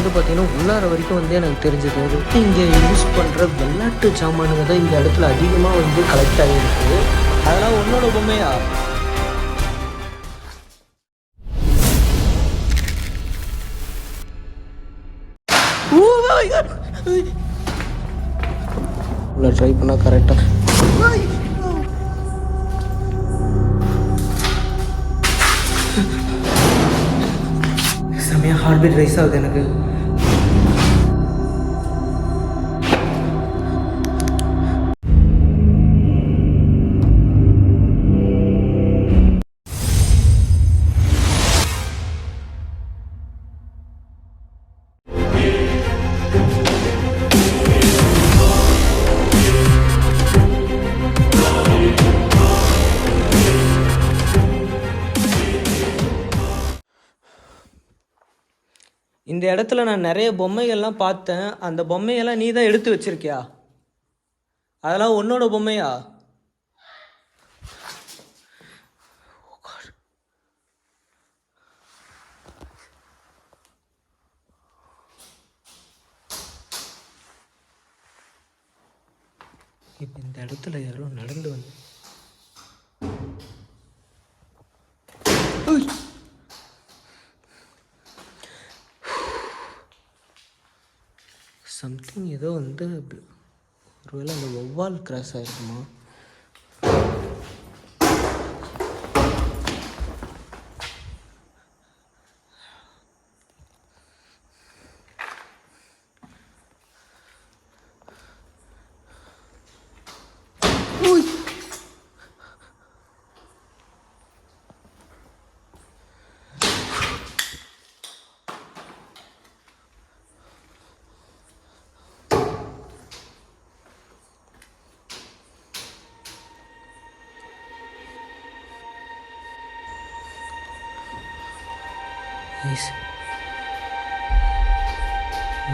வந்து பார்த்திங்கன்னா உள்ளார வரைக்கும் வந்து எனக்கு தெரிஞ்சது இங்கே யூஸ் பண்ணுற விளையாட்டு சாமானுங்க தான் இந்த இடத்துல அதிகமாக வந்து கலெக்ட் ஆகிருக்கு. அதெல்லாம் உன்னோட பொம்மையா? உள்ள ட்ரை பண்ணால் கரெக்டாக செம்மையாக ஹார்ட் பீட் ரைஸ் ஆகுது எனக்கு. இந்த இடத்துல நான் நிறைய பொம்மைகள்லாம் பார்த்தேன். அந்த பொம்மையெல்லாம் நீ தான் எடுத்து வச்சிருக்கியா? அதெல்லாம் உன்னோட பொம்மையா? இப்போ இந்த இடத்துல யாரோ நடந்து வந்து சம்திங் ஏதோ வந்து ஒருவேளை அந்த வௌவால் கிராஸ் ஆகிருக்குமா?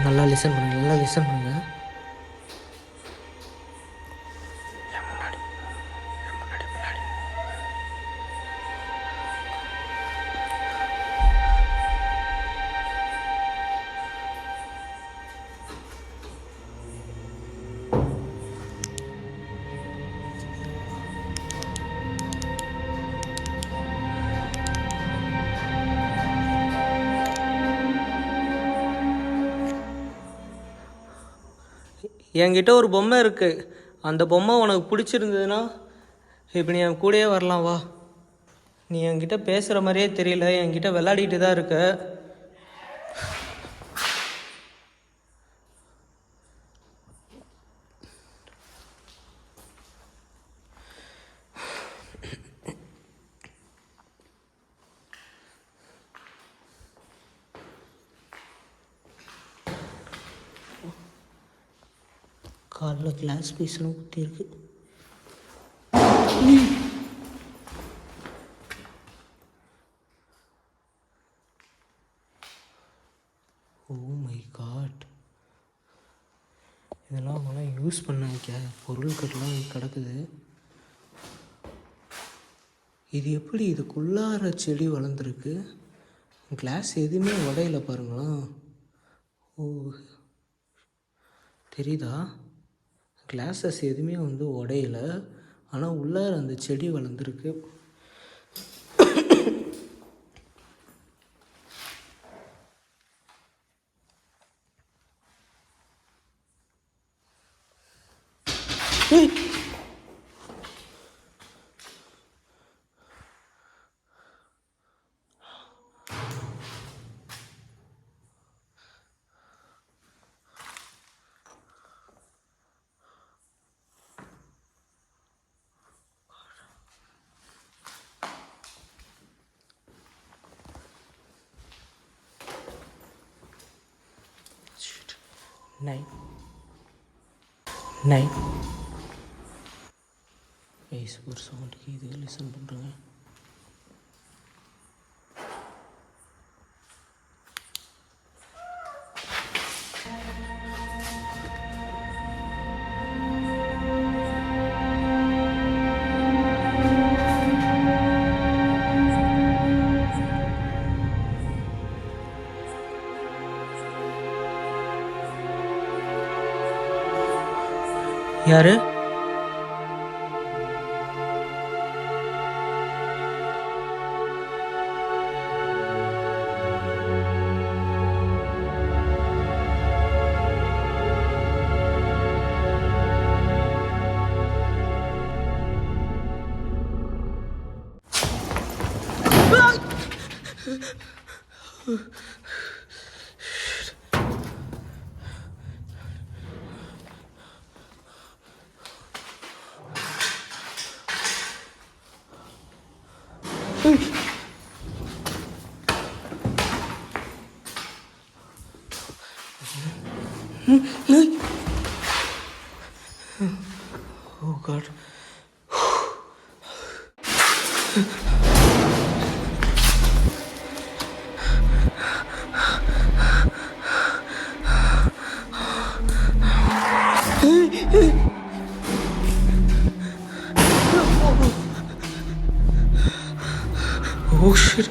நல்லா லிசன் பண்ணுங்க, நல்லா லிசன் பண்ணுங்க. என்கிட்ட ஒரு பொம்மை இருக்குது. அந்த பொம்மை உனக்கு பிடிச்சிருந்ததுன்னா இப்போ நீ என் கூடயே வரலாம், வா. நீ என்கிட்ட பேசுகிற மாதிரியே தெரியல, என்கிட்ட விளையாடிட்டு தான் இருக்க. காலில் கிளாஸ் பீஸ்லாம் ஊற்றி இருக்கு. ஓ மை காட், இதெல்லாம் அவங்களாம் யூஸ் பண்ண வைக்க பொருட்கள்லாம் கிடக்குது. இது எப்படி இதுக்குள்ளார செடி வளர்ந்துருக்கு? கிளாஸ் எதுவுமே உடையில பாருங்களா. ஓ தெரியுதா? கிளாஸஸ் எதுவுமே வந்து உடையில, ஆனால் உள்ளார அந்த செடி வளர்ந்துருக்கு. நைட் ஒரு சவுண்டுக்கு இது லிசன் பண்ணுறேங்க. யாரு? Oh God. Oh shit.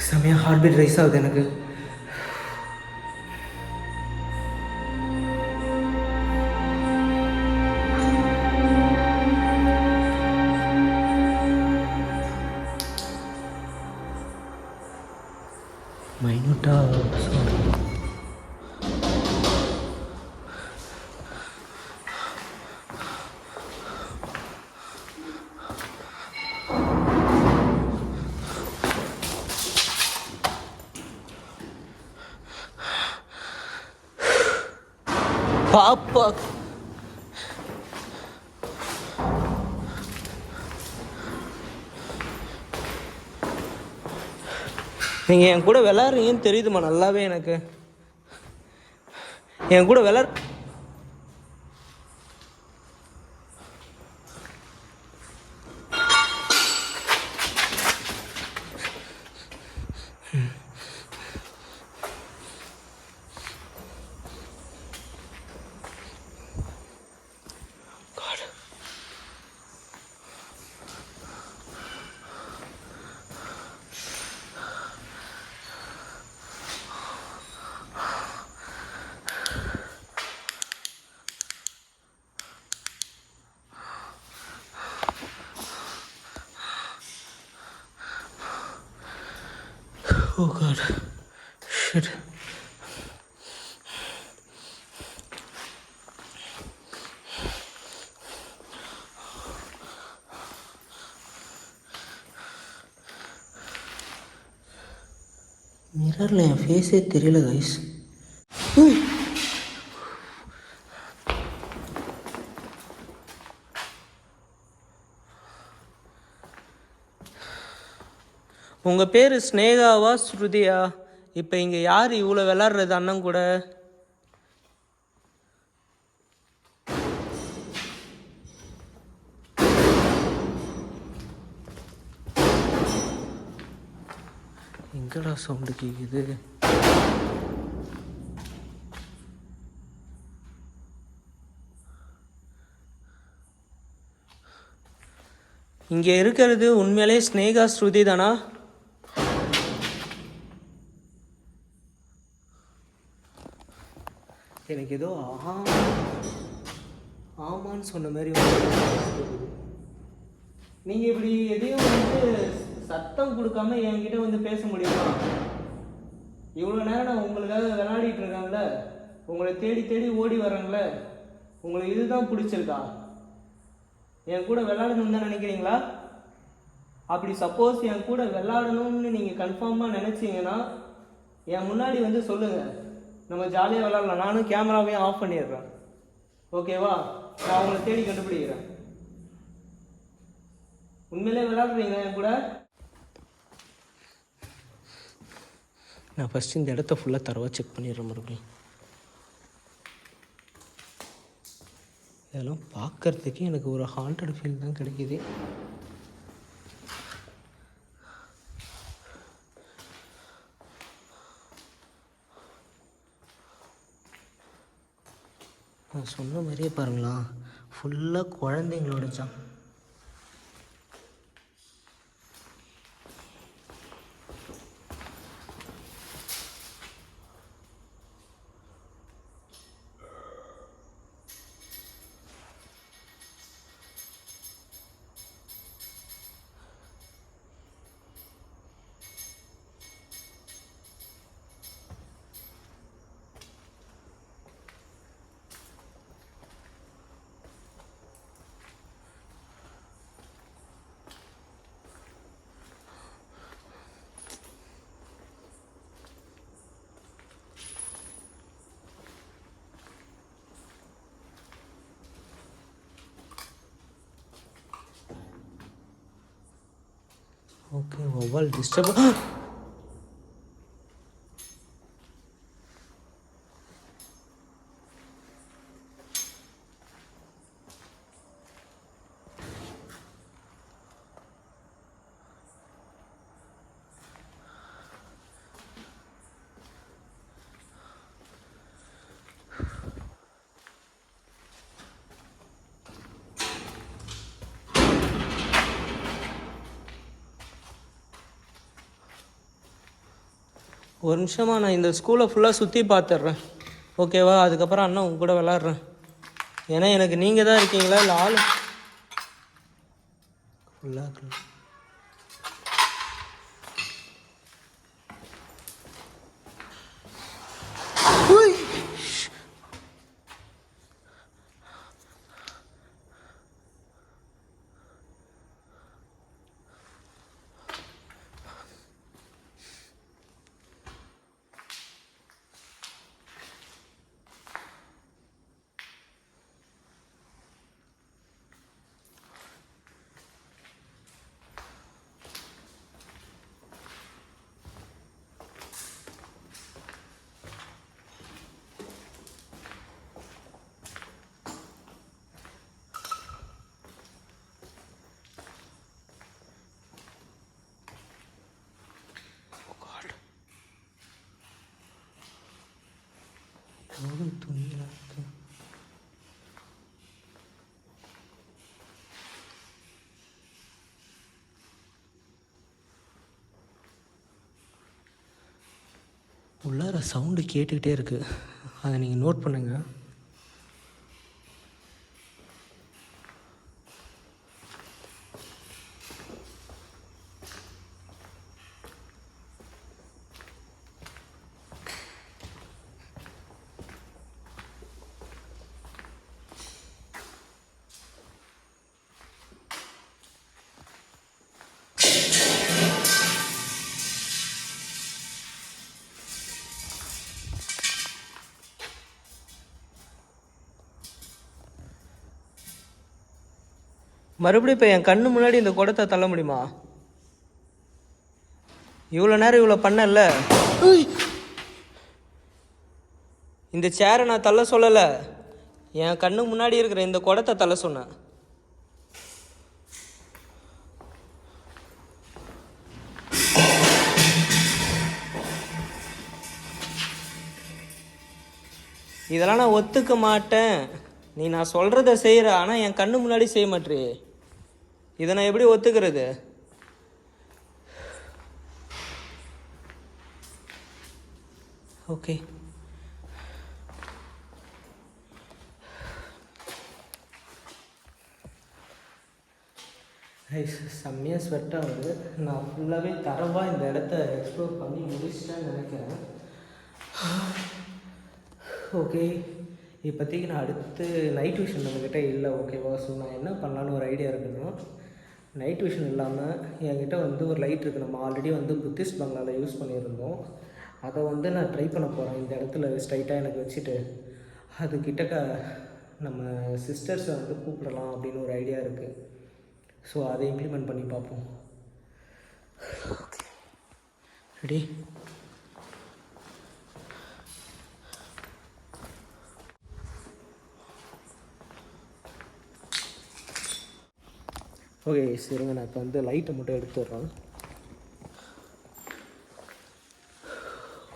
செம்மையாக ஹார்ட் பீட் ரைஸ் ஆகுது எனக்கு. மைனூட்டா பாப்பா. நீங்கள் என் கூட விளாட்றீங்கன்னு தெரியுதுமா நல்லாவே எனக்கு. என் கூட Oh God. Shit. மிரரில் என் ஃபேஸே தெரியல கைஸ். உங்கள் பேர் ஸ்னேகாவா ஸ்ருதியா? இப்போ இங்கே யார் இவ்வளோ விளாட்றது அண்ணன் கூட? எங்கடா சவுண்டு கேட்குது? இங்கே இருக்கிறது உண்மையிலே ஸ்னேகா ஸ்ருதி தானா? எனக்கு ஏதோ ஆமான்னு சொன்ன மாதிரி. நீங்கள் இப்படி எதையும் வந்து சத்தம் கொடுக்காம என்கிட்ட வந்து பேச முடியுமா? இவ்வளோ நேரம் நான் உங்களுக்காக விளையாடிட்டு இருக்காங்களே, உங்களை தேடி தேடி ஓடி வரேங்களே, உங்களுக்கு இதுதான் பிடிச்சிருக்கா? என் கூட விளையாடணும்னு தான் நினைக்கிறீங்களா? அப்படி சப்போஸ் என் கூட விளையாடணும்னு நீங்கள் கன்ஃபார்மாக நினச்சிங்கன்னா என் முன்னாடி வந்து சொல்லுங்கள், நம்ம ஜாலியாக விளாட்லாம். நானும் கேமராவையும் ஆஃப் பண்ணிடுறேன், ஓகேவா? நான் உங்களை தேடி கண்டுபிடிக்கிறேன். உண்மையிலே விளாட்றீங்க என் கூட? நான் ஃபஸ்ட்டு இந்த இடத்த ஃபுல்லாக தரவாக செக் பண்ணிடுறேன் மறுபடியும். இதெல்லாம் பார்க்குறதுக்கே எனக்கு ஒரு ஹாண்டட் ஃபீல் தான் கிடைக்கிது. நான் சொன்ன மாதிரியே பாருங்களா, ஃபுல்லாக குழந்தைங்களோட ஜாம். ஓகே, ஒவ்வொரு டிஸ்டர்ப். ஒரு நிமிஷமா, நான் இந்த ஸ்கூலை ஃபுல்லாக சுற்றி பார்த்துட்றேன், ஓகேவா? அதுக்கப்புறம் அண்ணன் உங்க கூட விளாட்றேன். ஏன்னா எனக்கு நீங்கள் தான் இருக்கீங்களா, இல்லை ஆள் ஃபுல்லாக? உள்ளார சவுண்டு கேட்டுக்கிட்டே இருக்குது, அதை நீங்கள் நோட் பண்ணுங்கள். மறுபடியும் இப்போ என் கண்ணு முன்னாடி இந்த குடத்தை தள்ள முடியுமா? இவ்வளோ நேரம் இவ்வளோ பண்ணல. இந்த சேரை நான் தள்ள சொல்லலை, என் கண்ணு முன்னாடி இருக்கிற இந்த குடத்தை தள்ள சொன்னேன். இதெல்லாம் நான் ஒத்துக்க மாட்டேன். நீ நான் சொல்கிறத செய்கிற, ஆனால் என் கண்ணு முன்னாடி செய்ய மாட்டேறியே. இதை நான் எப்படி ஒத்துக்கிறது? ஓகே, செம்மையாக ஸ்வெட் ஆகுது. நான் ஃபுல்லாகவே தரவாக இந்த இடத்த எக்ஸ்ப்ளோர் பண்ணி முடிச்சிட்டேன்னு நினைக்கிறேன். ஓகே, இப்போதைக்கு நான் அடுத்து நைட் விஷன் நம்மக்கிட்ட இல்லை, ஓகேவா? ஸோ நான் என்ன பண்ணலான்னு ஒரு ஐடியா இருக்குதுன்னா, நைட் விஷன் இல்லாமல் என்கிட்ட வந்து ஒரு லைட் இருக்குது. நம்ம ஆல்ரெடி வந்து புத்திஸ்ட் பங்களாவில் யூஸ் பண்ணியிருந்தோம். அதை வந்து நான் ட்ரை பண்ண போகிறேன். இந்த இடத்துல ஸ்ட்ரைட்டாக எனக்கு வச்சுட்டு அதுக்கிட்டக்க நம்ம சிஸ்டர்ஸை வந்து கூப்பிடலாம் அப்படின்னு ஒரு ஐடியா இருக்குது. ஸோ அதை இம்ப்ளிமெண்ட் பண்ணி பார்ப்போம். Okay, ready? ஓகே, சரிங்க. நான் இப்போ வந்து லைட்டை மட்டும் எடுத்துடுறேன்.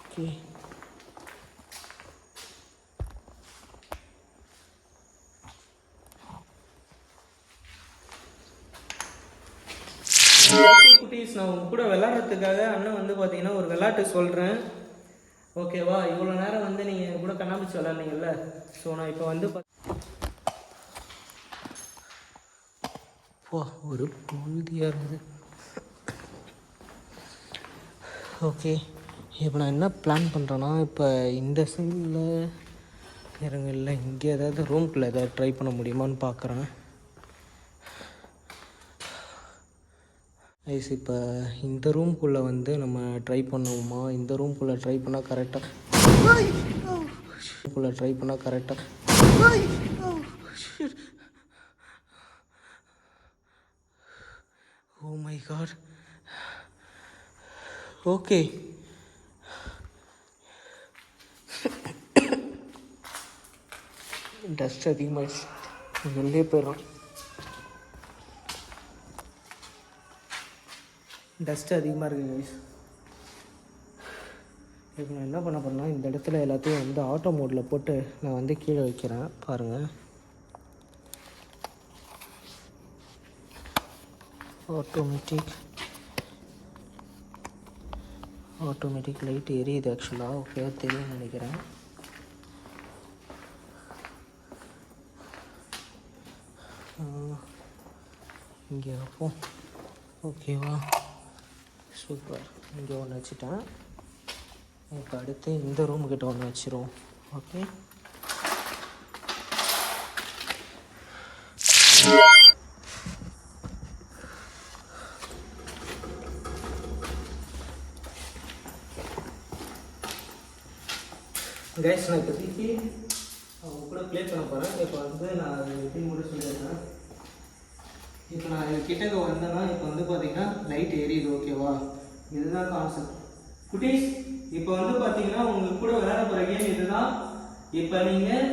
ஓகே, குட்டீஸ், நான் உங்க கூட விளையாடுறதுக்காக அண்ணன் வந்து பார்த்தீங்கன்னா ஒரு விளையாட்டு சொல்கிறேன், ஓகேவா? இவ்வளோ நேரம் வந்து நீங்கள் என் கூட கண்ணாமூச்சி விளையாடுனீங்கல்ல, ஸோ நான் இப்போ வந்து ஒரு பொழுதியாக இருக்குது. ஓகே, இப்போ நான் என்ன பிளான் பண்ணுறேன்னா, இப்போ இந்த சைடில் இல்லை இங்கே ஏதாவது ரூம்குள்ளே ஏதாவது ட்ரை பண்ண முடியுமான்னு பார்க்குறேன். ஐஸ், இப்போ இந்த ரூம்குள்ளே வந்து நம்ம ட்ரை பண்ணுவோமா? இந்த ரூம்குள்ளே ட்ரை பண்ணால் கரெக்டாக oh my God. Okay, dust அதிகமாகிடுச்சு, வெளியே போயிடும். டஸ்ட்டு அதிகமாக இருக்குது கைஸ். இப்போ நான் என்ன பண்ண போகிறேன்னா, இந்த இடத்துல எல்லாத்தையும் வந்து ஆட்டோ மோடில் போட்டு நான் வந்து கீழே வைக்கிறேன். பாருங்கள், ஆட்டோமேட்டிக் லைட் எரியுது. ஆக்சுவலாக ஓகே தெரியும்னு நினைக்கிறேன். இங்கே வைப்போம், ஓகேவா? சூப்பர், இங்கே ஒன்று வச்சுட்டேன். இப்போ அடுத்து இந்த ரூமுக்கிட்ட ஒன்று வச்சிருவோம். ஓகே, கைஸ், நான் இப்போதைக்கு அவங்க கூட ப்ளே பண்ண போகிறேன். இப்போ வந்து நான் எப்படி கூட சொல்லிடுறேன். இப்போ நான் கிட்டக்க வந்தேன்னா இப்போ வந்து பார்த்தீங்கன்னா லைட் எரியுது, ஓகேவா? இதுதான் கான்செப்ட் குட்டீஸ். இப்போ வந்து பார்த்தீங்கன்னா உங்களுக்கு கூட விளையாட போகிற கேம் இதுதான். இப்போ நீங்கள்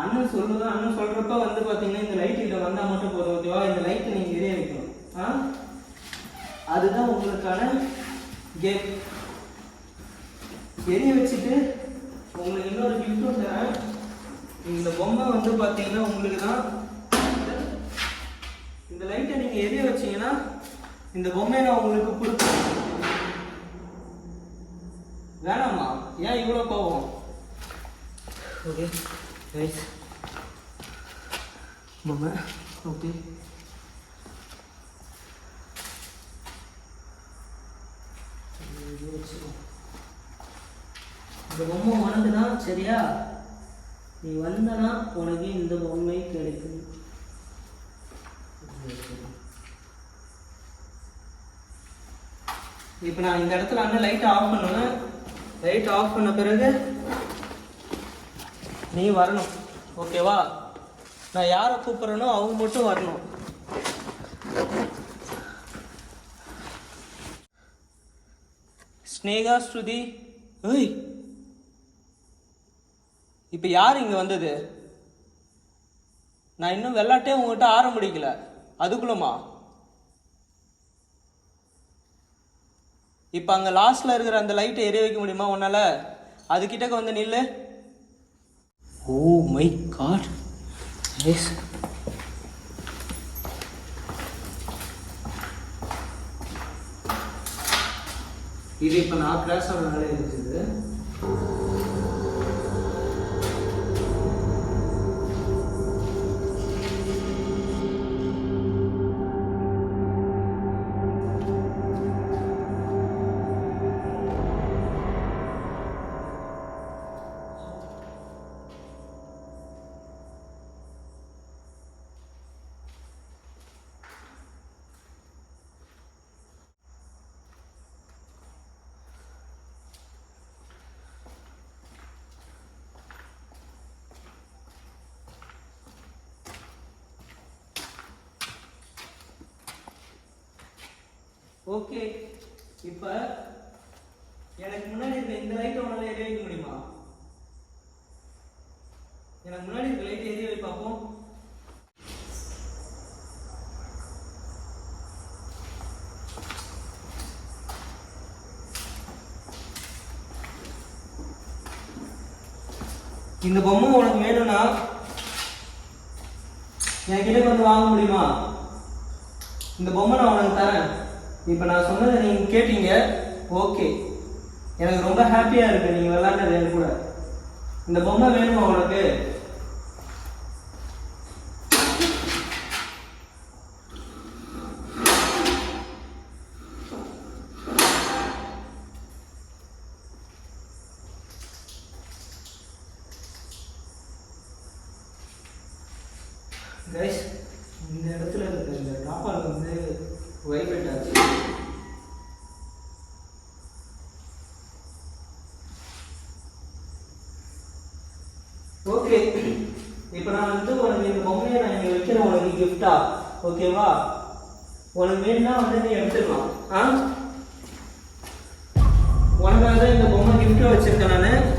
அண்ணன் சொல்கிறப்ப வந்து பார்த்தீங்கன்னா இந்த லைட் கிட்ட வந்தால் மட்டும் போதும், ஓகேவா? இந்த லைட்டை நீங்கள் எரிய வைக்கணும். அதுதான் உங்களுக்கான கேம். எரிய வச்சுட்டு உங்களுக்கு இன்னொரு கிஃப்ட்டும் தரேன். இந்த பொம்மை வந்து பார்த்தீங்கன்னா உங்களுக்கு தான். இந்த லைட்டை நீங்கள் எரிய வச்சீங்கன்னா இந்த பொம்மையை நான் உங்களுக்கு கொடுப்பேன். வேணாமா? ஏன் இவ்வளோ கோவம்? ஓகே ரைஸ், பொம்மை ஓகே. இந்த பொம்மை உனக்கு தான், சரியா? நீ வந்தனா உனக்கு இந்த பொம்மை கிடைக்கும். இப்போ நான் இந்த இடத்துல அண்ணன் லைட் ஆஃப் பண்ணுவேன். லைட் ஆஃப் பண்ண பிறகு நீ வரணும், ஓகேவா? நான் யாரை கூப்பிட்றேனோ அவங்க மட்டும் வரணும். ஸ்னேகா, ஸ்ருதி, ஏய், இப்போ யார் இங்கே வந்தது? நான் இன்னும் விளையாட்டே உங்ககிட்ட ஆரம்பிக்கல, அதுக்குள்ளமா? இப்போ அங்கே லாஸ்ட்ல இருக்கிற அந்த லைட்டை எரிய வைக்க முடியுமா உன்னால? அதுக்கிட்டக்க வந்து நில்லு. Oh my god, yes. இது இப்போ நான் கிராஸ் ஆனதுனால இருக்குது. ஓகே, இப்போ எனக்கு முன்னாடி இருக்க இந்த லைட்டை உன்னால எரிய வைக்க முடியுமா? எனக்கு முன்னாடி இருக்க லைட் எரிய வை பார்ப்போம். இந்த பொம்மை உனக்கு வேணும்னா என்கிட்ட வந்து வாங்க முடியுமா? இந்த பொம்மை நான் உனக்கு தரேன். இப்போ நான் சொன்னதை நீங்கள் கேட்டீங்க. ஓகே, எனக்கு ரொம்ப ஹாப்பியாக இருக்குது நீங்கள் விளாண்டது என் கூட. இந்த பொம்மை வேணுமா உனக்கு? கைஸ், இந்த இடத்துல இருக்க இந்த டாப்பால் வந்து வைப்ரேட் ஆச்சு. ஓகே, இப்போ நான் வந்து உனக்கு இந்த பொம்மையை நான் இங்கே வைக்கிறேன் உனக்கு கிஃப்டா. ஓகேவா? உனக்கு வேணும்னா வந்து நீ எடுத்துக்கலாம். உனக்காக தான் இந்த பொம்மை கிஃப்ட் வச்சிருக்கேன் நான்.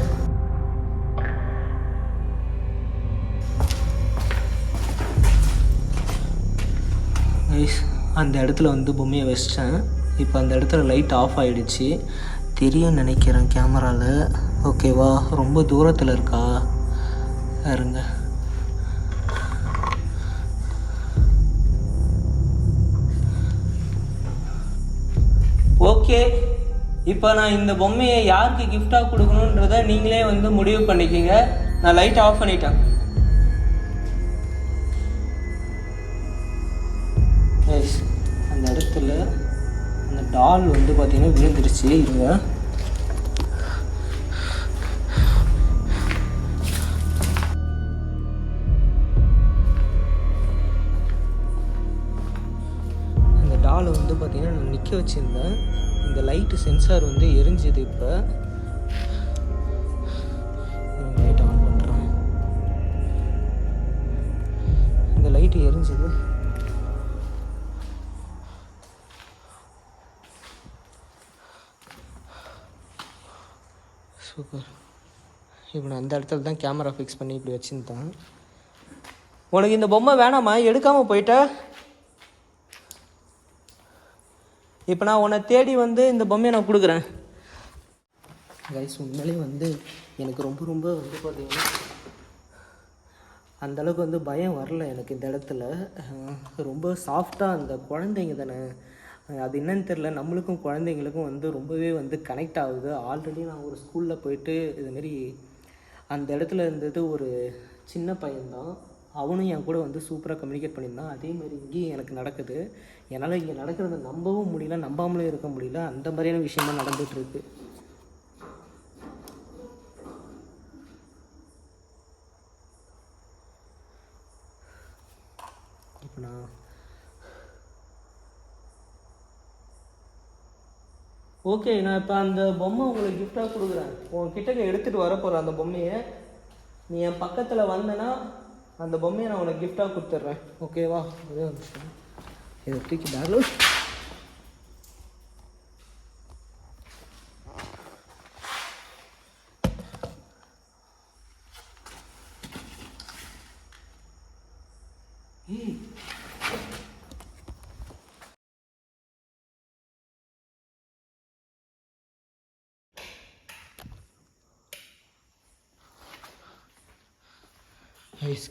அந்த இடத்துல வந்து பொம்மையை வச்சிட்டேன். இப்போ அந்த இடத்துல லைட் ஆஃப் ஆகிடுச்சு. தெரியும் நினைக்கிறேன் கேமராவில். ஓகேவா? ரொம்ப தூரத்தில் இருக்கா பாருங்க. ஓகே, இப்போ நான் இந்த பொம்மையை யாருக்கு கிஃப்டாக கொடுக்கணுன்றதை நீங்களே வந்து முடிவு பண்ணிக்கோங்க. நான் லைட் ஆஃப் பண்ணிட்டேன். அந்த இடத்துல அந்த டால் வந்து பார்த்தீங்கன்னா விழுந்துருச்சு. இருங்க, அந்த டாலை வந்து பார்த்தீங்கன்னா நான் நிற்க வச்சுருந்தேன். இந்த லைட்டு சென்சார் வந்து எரிஞ்சுது. இப்போ லைட் ஆன் பண்ணுறேன். இந்த லைட்டு எரிஞ்சுது. சூப்பர். இப்போ நான் அந்த இடத்துல தான் கேமரா ஃபிக்ஸ் பண்ணி இப்படி வச்சுருந்தேன். உனக்கு இந்த பொம்மை வேணாமா? எடுக்காமல் போயிட்ட. இப்போ நான் உன்னை தேடி வந்து இந்த பொம்மையை நான் கொடுக்குறேன். கைஸ், உண்மையிலே வந்து எனக்கு ரொம்ப ரொம்ப வந்து பார்த்தீங்கன்னா அந்தளவுக்கு வந்து பயம் வரல எனக்கு இந்த இடத்துல. ரொம்ப சாஃப்டாக அந்த குழந்தைங்க தானே, அது என்னன்னு தெரில, நம்மளுக்கும் குழந்தைங்களுக்கும் வந்து ரொம்பவே வந்து கனெக்ட் ஆகுது. ஆல்ரெடி நான் ஒரு ஸ்கூலில் போயிட்டு இதுமாரி அந்த இடத்துல இருந்தது ஒரு சின்ன பையன்தான். அவனும் என் கூட வந்து சூப்பராக கம்யூனிகேட் பண்ணியிருந்தான். அதேமாதிரி இங்கேயும் எனக்கு நடக்குது. என்னால் இங்கே நடக்கிறத நம்பவும் முடியல, நம்பாமலே இருக்க முடியல. அந்த மாதிரியான விஷயமா நடந்துகிட்ருக்கு. இப்போ நான் ஓகே, நான் இப்போ அந்த பொம்மை உங்களுக்கு கிஃப்டாக கொடுக்குறேன். உன்கிட்ட எடுத்துகிட்டு வர போகிறேன் அந்த பொம்மையை. நீ என் பக்கத்தில் வந்தேன்னா அந்த பொம்மையை நான் உனக்கு கிஃப்டாக கொடுத்துட்றேன். ஓகேவா? அதே ஒரு விஷயம். இதை தூக்கி பேக்ல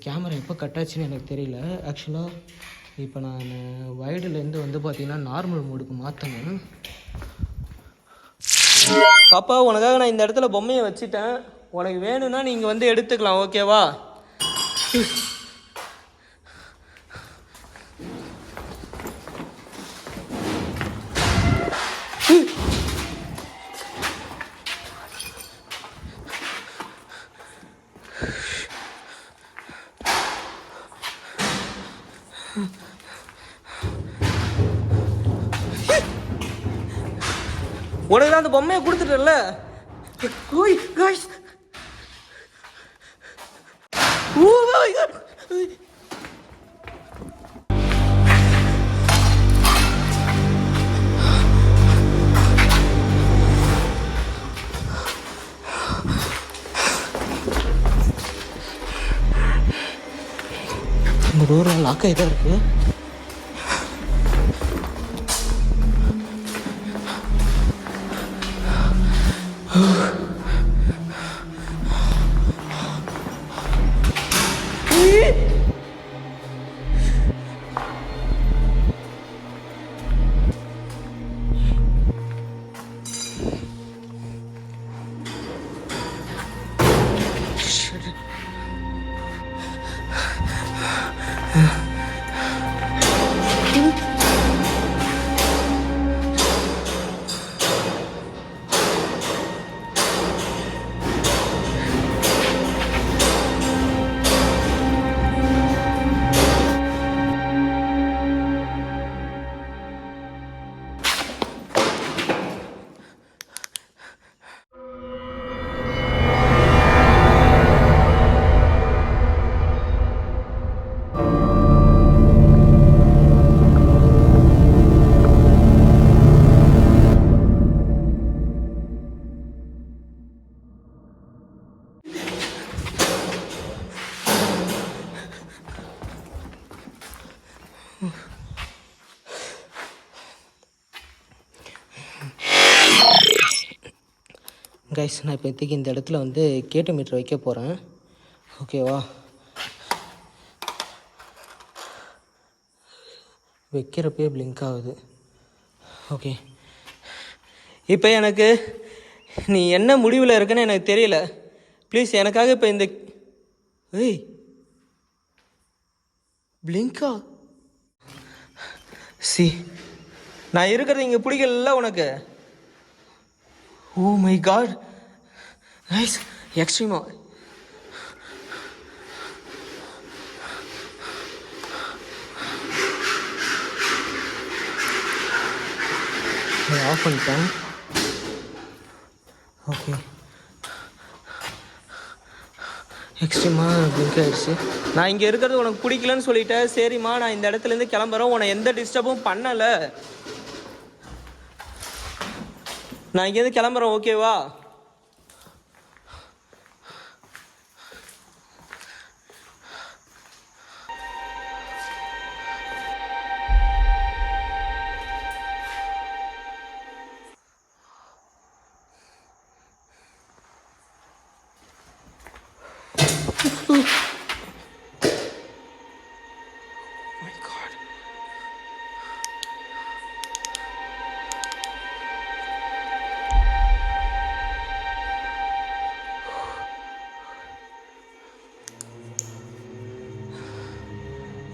கேமரா எப்போ கட் ஆச்சுன்னு எனக்கு தெரியல. ஆக்சுவலாக இப்போ நான் வைடுலேருந்து வந்து பார்த்தீங்கன்னா நார்மல் மோடுக்கு மாற்றணும். பாப்பா, உனக்காக நான் இந்த இடத்துல பொம்மையை வச்சுட்டேன். உனக்கு வேணும்னா நீங்கள் வந்து எடுத்துக்கலாம். ஓகேவா? உனக்கு தான் அந்த பொம்மையை கொடுத்துட்டல. இந்த டோர் லாக் ஆகிதான் இருக்கு. கைஸ், நான் இப்போதைக்கு இந்த இடத்துல வந்து கேட்டு மீட்டர் வைக்க போகிறேன். ஓகேவா? வைக்கிறப்பே பிளிங்க் ஆகுது. ஓகே, இப்போ எனக்கு நீ என்ன முடிவில் இருக்குன்னு எனக்கு தெரியல. ப்ளீஸ் எனக்காக இப்போ இந்த பிளிங்கா நான் இருக்கிறது இங்கே பிடிக்கல உனக்கு. ஓ மை காட் கைஸ், எக்ஸ்ட்ரீமா. ஆஃப் பண்ணிட்டேன். ஓகே, எக்ஸ்ட்ரீமாக பிளிங்க் ஆகிடுச்சு. நான் இங்கே இருக்கிறது உனக்கு பிடிக்கலன்னு சொல்லிட்டேன். சரிம்மா, நான் இந்த இடத்துலேருந்து கிளம்புறேன். உன்னை எந்த டிஸ்டர்பும் பண்ணலை. நான் இங்கேருந்து கிளம்புறேன். ஓகேவா?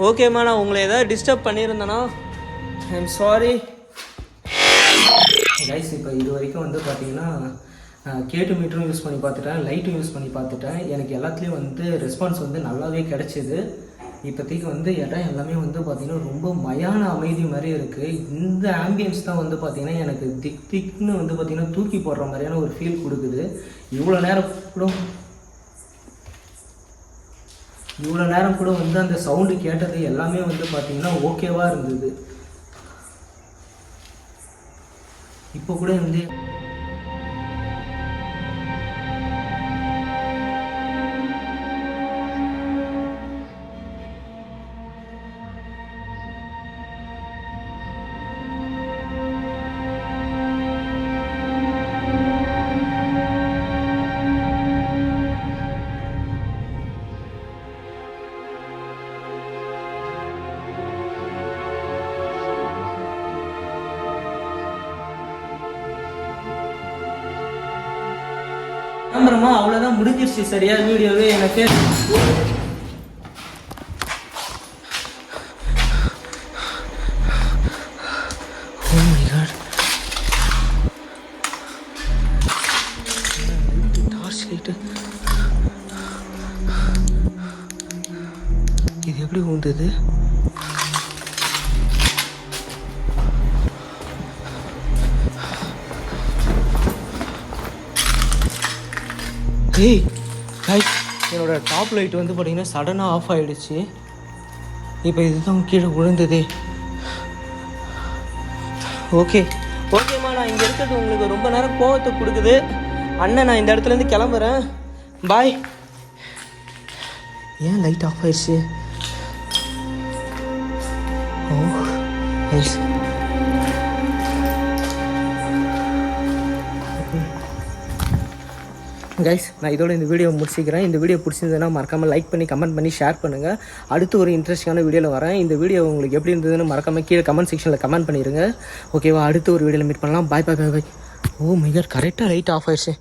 ஓகேம்மா, நான் உங்களை ஏதாவது டிஸ்டர்ப் பண்ணியிருந்தேன்னா ஐ எம் சாரி. கைஸ், இப்போ இது வரைக்கும் வந்து பார்த்தீங்கன்னா கேட்டு மீட்டரும் யூஸ் பண்ணி பார்த்துட்டேன், லைட்டும் யூஸ் பண்ணி பார்த்துட்டேன். எனக்கு எல்லாத்துலேயும் வந்து ரெஸ்பான்ஸ் வந்து நல்லாவே கிடச்சிது. இப்போதைக்கு வந்து இடம் எல்லாமே வந்து பார்த்திங்கன்னா ரொம்ப மயான அமைதி மாதிரி இருக்குது. இந்த ஆம்பியன்ஸ் தான் வந்து பார்த்திங்கன்னா எனக்கு திக்னு வந்து பார்த்திங்கன்னா தூக்கி போடுற மாதிரியான ஒரு ஃபீல் கொடுக்குது. இவ்வளோ நேரம் கூட வந்து அந்த சவுண்டு கேட்டது எல்லாமே வந்து பார்த்திங்கன்னா ஓகேவாக இருந்தது. இப்போ கூட வந்து கிளம்புறமா, அவ்வளோதான், முடிஞ்சிருச்சு. சரியா வீடியோவே எனக்கு. Oh my God. Torch light இது எப்படி வந்தது? என்னோட டாப் லைட் வந்து பார்த்தீங்கன்னா சடனாக ஆஃப் ஆகிடுச்சு. இப்போ இதுதான் கீழே விழுந்தது. ஓகேம்மா, நான் இங்கே இருக்கிறது உங்களுக்கு ரொம்ப நேரம் கோவத்தை கொடுக்குது. அண்ணன், நான் இந்த இடத்துலேருந்து கிளம்புறேன். பாய். ஏன் லைட் ஆஃப் ஆயிடுச்சு? ஓ எஸ். கைஸ், நான் இதோட இந்த வீடியோ முடிச்சிக்கிறேன். இந்த வீடியோ பிடிச்சிருந்ததுன்னா மறக்காமல் லைக் பண்ணி கமெண்ட் பண்ணி ஷேர் பண்ணுங்கள். அடுத்து ஒரு இன்ட்ரெஸ்டிங்கான வீடியோவில் வரேன். இந்த வீடியோ உங்களுக்கு எப்படி இருந்ததுன்னு மறக்காமல் கீழே கமெண்ட் செக்ஷனில் கமெண்ட் பண்ணிடுங்க. ஓகேவா? அடுத்து ஒரு வீடியோவில் மீட் பண்ணலாம். பாய் பாய் பாய் பாய். ஓ மை காட், கரெக்டாக லைட் ஆஃப் ஆயிடுச்சு.